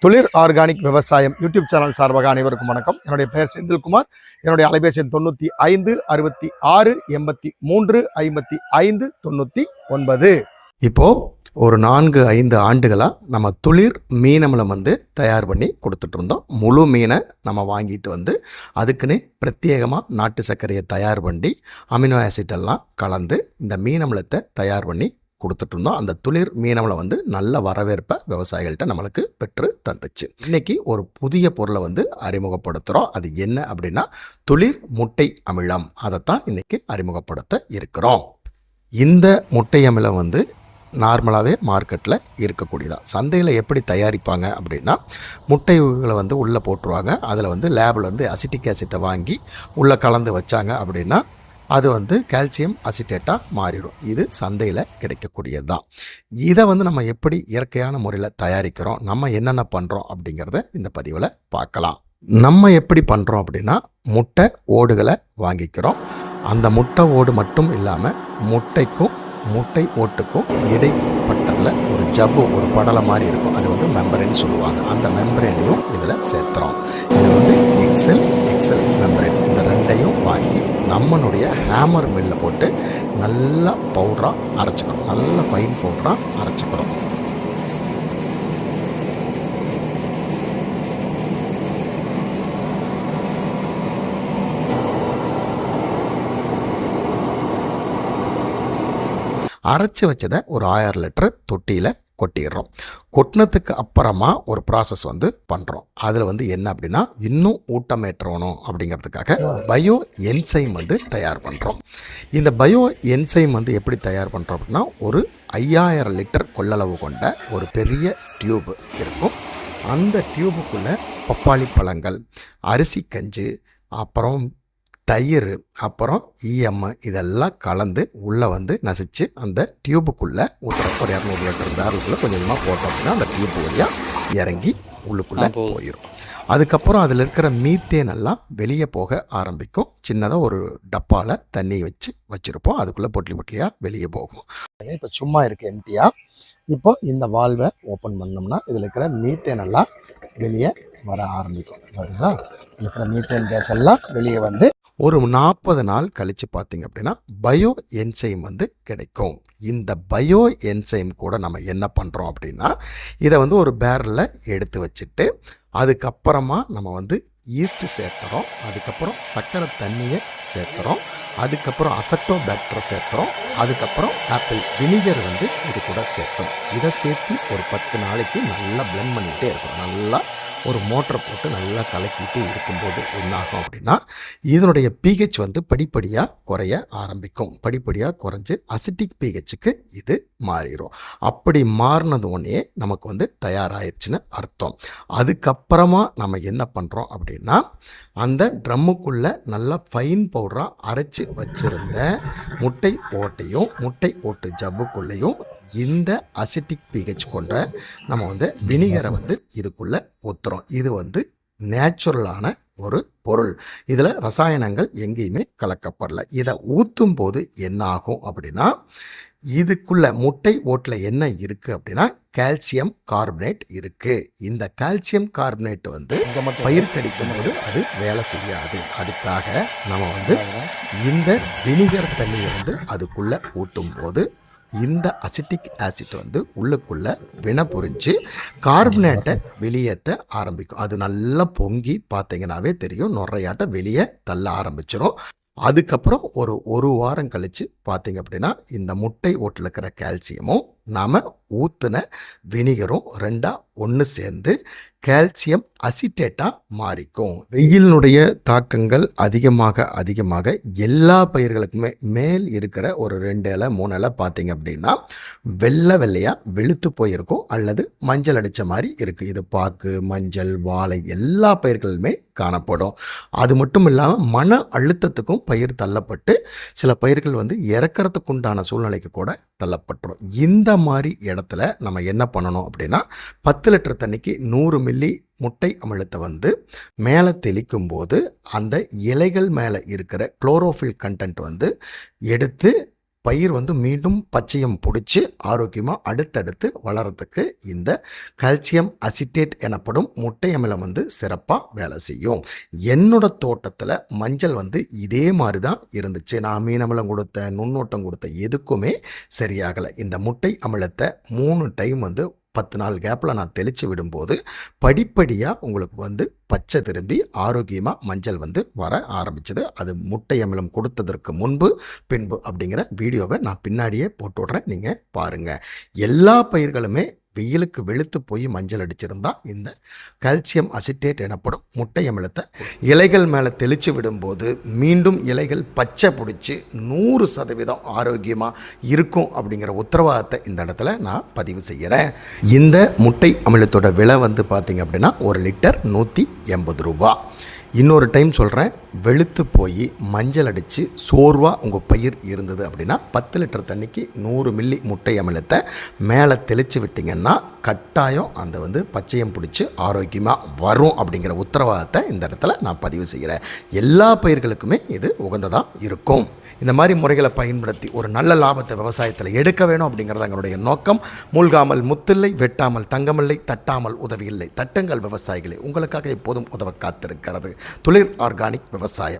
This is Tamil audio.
துளிர் ஆர்கானிக் விவசாயம் யூடியூப் சேனல் சார்பாக அனைவருக்கும் வணக்கம். என்னுடைய பெயர் செந்தில்குமார். என்னுடைய அலைபேசி எண் 95 66 83 55 99. இப்போது ஒரு 4-5 ஆண்டுகளாக நம்ம துளிர் மீனமிலம் தயார் பண்ணி கொடுத்துட்டு இருந்தோம். முழு மீனை நம்ம வாங்கிட்டு அதுக்குன்னு பிரத்யேகமாக நாட்டு சர்க்கரையை தயார் பண்ணி அமினோ ஆசிட் எல்லாம் கலந்து இந்த மீனமிலத்தை தயார் பண்ணி கொடுத்துட்டு இருந்தோம். அந்த துளிர் மீனமிலம் நல்ல வரவேற்பை விவசாயிகள்கிட்ட நம்மளுக்கு பெற்று தந்துச்சு. இன்றைக்கி ஒரு புதிய பொருளை அறிமுகப்படுத்துகிறோம். அது என்ன அப்படின்னா துளிர் முட்டை அமிலம். அதைத்தான் இன்றைக்கி அறிமுகப்படுத்த இருக்கிறோம். இந்த முட்டை அமிலம் நார்மலாகவே மார்க்கெட்டில் இருக்கக்கூடியதான். சந்தையில் எப்படி தயாரிப்பாங்க அப்படின்னா முட்டைகளை உள்ளே போட்டுருவாங்க. அதில் லேபில் அசிட்டிக் ஆசிட்டை வாங்கி உள்ளே கலந்து வச்சாங்க அப்படின்னா அது கால்சியம் அசிட்டேட்டாக மாறிடும். இது சந்தையில் கிடைக்கக்கூடியது தான். இதை நம்ம எப்படி இயற்கையான முறையில் தயாரிக்கிறோம், நம்ம என்னென்ன பண்ணுறோம் அப்படிங்கிறத இந்த பதிவில் பார்க்கலாம். நம்ம எப்படி பண்ணுறோம் அப்படின்னா முட்டை ஓடுகளை வாங்கிக்கிறோம். அந்த முட்டை ஓடு மட்டும் இல்லாமல் முட்டைக்கும் முட்டை ஓட்டுக்கும் இடைப்பட்டதில் ஒரு ஜவ்வு, ஒரு படலை மாதிரி இருக்கும். அது மெம்பரேன்னு சொல்லுவாங்க. அந்த மெம்பரேனையும் இதில் சேர்த்துறோம். இது எக்ஸல் மெம்பரேன். இந்த ரெண்டையும் வாங்கி நம்மளுடைய ஹேமர் மில்லில் போட்டு நல்லா பவுடராக அரைச்சிக்கிறோம். நல்ல ஃபைன் பவுடராக அரைச்சிக்கிறோம். அரைச்சி வச்சதை ஒரு 1000 லிட்டர் தொட்டியில் கொட்டிடுறோம். கொட்டினதுக்கு அப்புறமா ஒரு ப்ராசஸ் பண்ணுறோம். அதில் என்ன அப்படின்னா இன்னும் ஊட்டமேற்றணும் அப்படிங்கிறதுக்காக பயோ என்சைம் தயார் பண்ணுறோம். இந்த பயோ என்சைம் எப்படி தயார் பண்ணுறோம் அப்படின்னா ஒரு 5000 லிட்டர் கொள்ளளவு கொண்ட ஒரு பெரிய டியூப் இருக்கும். அந்த டியூபுக்குள்ளே பப்பாளி பழங்கள், அரிசி கஞ்சி, அப்புறம் தயிர், அப்புறம் இதெல்லாம் கலந்து உள்ளே நசிச்சு அந்த டியூபுக்குள்ளே ஊற்றுறோம். ஒரு 200 லிட்டர் பேரலுக்குள்ளே கொஞ்சம் கொஞ்சமாக போட்டோம் அப்படின்னா அந்த டியூப் வழியாக இறங்கி உள்ளுக்குள்ளே போயிடும். அதுக்கப்புறம் அதில் இருக்கிற மீத்தேன் எல்லாம் வெளியே போக ஆரம்பிக்கும். சின்னதாக ஒரு டப்பாவில் தண்ணி வச்சுருப்போம். அதுக்குள்ளே பொட்லியாக வெளியே போகும். இப்போ சும்மா இருக்குது எம்டியாக. இப்போ இந்த வால்வை ஓப்பன் பண்ணோம்னா இதில் இருக்கிற மீத்தேன் எல்லாம் வெளியே வர ஆரம்பிக்கும். சரிங்களா? இதில் இருக்கிற மீத்தேன் கேஸ் எல்லாம் வெளியே ஒரு 40 நாள் கழித்து பார்த்திங்க அப்படின்னா பயோ என்சைம் கிடைக்கும். இந்த பயோ என்சைம் கூட நம்ம என்ன பண்ணுறோம் அப்படின்னா இதை ஒரு பேரலில் எடுத்து வச்சுட்டு அதுக்கப்புறமா நம்ம ஈஸ்ட்டு சேர்த்துறோம். அதுக்கப்புறம் சர்க்கரை தண்ணியை சேர்த்துறோம். அதுக்கப்புறம் அசட்டோபாக்டரை சேர்த்துறோம். அதுக்கப்புறம் ஆப்பிள் வினிகர் இது கூட சேர்த்தோம். இதை சேர்த்து ஒரு 10 நாளைக்கு நல்லா பிளெண்ட் பண்ணிகிட்டே இருக்கணும். நல்லா ஒரு மோட்டரை போட்டு நல்லா கலக்கிட்டு இருக்கும்போது என்ன ஆகும் அப்படின்னா இதனுடைய pH படிப்படியாக குறைய ஆரம்பிக்கும். படிப்படியாக குறைஞ்சி அசிட்டிக் pHக்கு இது மாறிடும். அப்படி மாறினது ஒன்றே நமக்கு தயாராகிடுச்சுன்னு அர்த்தம். அதுக்கப்புறமா நம்ம என்ன பண்ணுறோம் அப்படின்னா அந்த ட்ரம்முக்குள்ளே நல்லா ஃபைன் பவுடராக அரைச்சி வச்சுருந்த முட்டை ஓட்டையும் முட்டை ஓட்டு ஜவ்வுக்குள்ளேயும் இந்த அசிட்டிக் pH கொண்ட நம்ம வினிகரை இதுக்குள்ளே ஊற்றுறோம். இது நேச்சுரலான ஒரு பொருள். இதில் ரசாயனங்கள் எங்கேயுமே கலக்கப்படலை. இதை ஊற்றும் போது என்ன ஆகும் அப்படின்னா இதுக்குள்ள முட்டை ஓட்டில் என்ன இருக்குது அப்படின்னா கால்சியம் கார்பனேட் இருக்குது. இந்த கால்சியம் கார்பனேட் பயிர் கடிக்கும் போது அது வேலை செய்யாது. அதுக்காக நம்ம இந்த வினிகர் தண்ணியை அதுக்குள்ளே ஊற்றும் போது இந்த அசிட்டிக் ஆசிட் உள்ளுக்குள்ளே வினை புரிஞ்சு கார்பனேட்டை வெளியேற்ற ஆரம்பிக்கும். அது நல்லா பொங்கி பார்த்தீங்கன்னாவே தெரியும், நுரையாட்ட வெளியே தள்ள ஆரம்பிச்சிடும். அதுக்கப்புறம் ஒரு வாரம் கழித்து பார்த்திங்க அப்படின்னா இந்த முட்டை ஓட்டில் இருக்கிற கால்சியமும் நாம் ஊற்றின வினிகரும் ரெண்டாக ஒன்று சேர்ந்து கால்சியம் அசிட்டேட்டாக மாறிக்கும். வெயிலினுடைய தாக்கங்கள் அதிகமாக எல்லா பயிர்களுக்குமே மேல் இருக்கிற ஒரு 2 இலை 3 இலை பார்த்திங்க அப்படின்னா வெள்ளையாக வெளுத்து போயிருக்கும் அல்லது மஞ்சள் அடித்த மாதிரி இருக்குது. இது பாக்கு, மஞ்சள், வாழை எல்லா பயிர்களுமே காணப்படும். அது மட்டும் இல்லாமல் மன அழுத்தத்துக்கும் பயிர் தள்ளப்பட்டு சில பயிர்கள் இறக்கிறதுக்குண்டான சூழ்நிலைக்கு கூட தள்ளப்பட்டுரும். இந்த மாதிரி இடத்துல நம்ம என்ன பண்ணணும் அப்படின்னா 10 லிட்டர் தண்ணிக்கு 100 மில்லி முட்டை அமிலத்தை மேலே தெளிக்கும் போது அந்த இலைகள் மேலே இருக்கிற குளோரோஃபில் கண்டென்ட் எடுத்து பயிர் வந்து மீண்டும் பச்சையம் பிடிச்சி ஆரோக்கியமாக அடுத்தடுத்து வளர்கிறதுக்கு இந்த கால்சியம் அசிட்டேட் எனப்படும் முட்டை அமிலம் வந்து சிறப்பாக வேலை செய்யும். என்னோட தோட்டத்தில் மஞ்சள் வந்து இதே மாதிரி தான் இருந்துச்சு. நான் மீன் அமிலம் கொடுத்தேன், நுண்ணோட்டம் கொடுத்தேன், எதுக்குமே சரியாகலை. இந்த முட்டை அமிலத்தை 3 டைம் வந்து 10 நாள் கேப்பில் நான் தெளித்து விடும்போது படிப்படியாக உங்களுக்கு வந்து பச்சை திரும்பி ஆரோக்கியமாக மஞ்சள் வந்து வர ஆரம்பிச்சது. அது முட்டை அமிலம் கொடுத்ததற்கு முன்பு பின்பு அப்படிங்கிற வீடியோவை நான் பின்னாடியே போட்டு விட்றேன், நீங்கள் பாருங்கள். எல்லா பயிர்களுமே வெயிலுக்கு வெளுத்து போய் மஞ்சள் அடிச்சிருந்தா இந்த கால்சியம் அசிட்டேட் எனப்படும் முட்டை அமிலத்தை இலைகள் மேலே தெளித்து விடும்போது மீண்டும் இலைகள் பச்சை பிடிச்சி 100% ஆரோக்கியமாக இருக்கும் அப்படிங்கிற உத்தரவாதத்தை இந்த இடத்துல நான் பதிவு செய்கிறேன். இந்த முட்டை அமிலத்தோட விலை வந்து பார்த்திங்க அப்படின்னா 1 லிட்டர் 180 ரூபா. இன்னொரு டைம் சொல்கிறேன், வெளுத்து போய் மஞ்சள் அடித்து சோர்வாக உங்கள் பயிர் இருந்தது அப்படின்னா 10 லிட்டர் தண்ணிக்கு 100 மில்லி முட்டை அமிலத்தை மேலே தெளித்து விட்டிங்கன்னா கட்டாயம் அந்த வந்து பச்சையம் பிடிச்சி ஆரோக்கியமாக வரும் அப்படிங்கிற உத்தரவாதத்தை இந்த இடத்துல நான் பதிவு செய்கிறேன். எல்லா பயிர்களுக்குமே இது உகந்ததாக இருக்கும். இந்த மாதிரி முறைகளை பயன்படுத்தி ஒரு நல்ல லாபத்தை விவசாயத்தில் எடுக்க வேணும் அப்படிங்கிறது எங்களுடைய நோக்கம். மூழ்காமல் முத்தில்லை, வெட்டாமல் தங்கமில்லை, தட்டாமல் உதவியில்லை. தட்டுங்கள் விவசாயிகளை, உங்களுக்காக எப்போதும் உதவ காத்திருக்கிறது துளிர் ஆர்கானிக் விவசாயம்.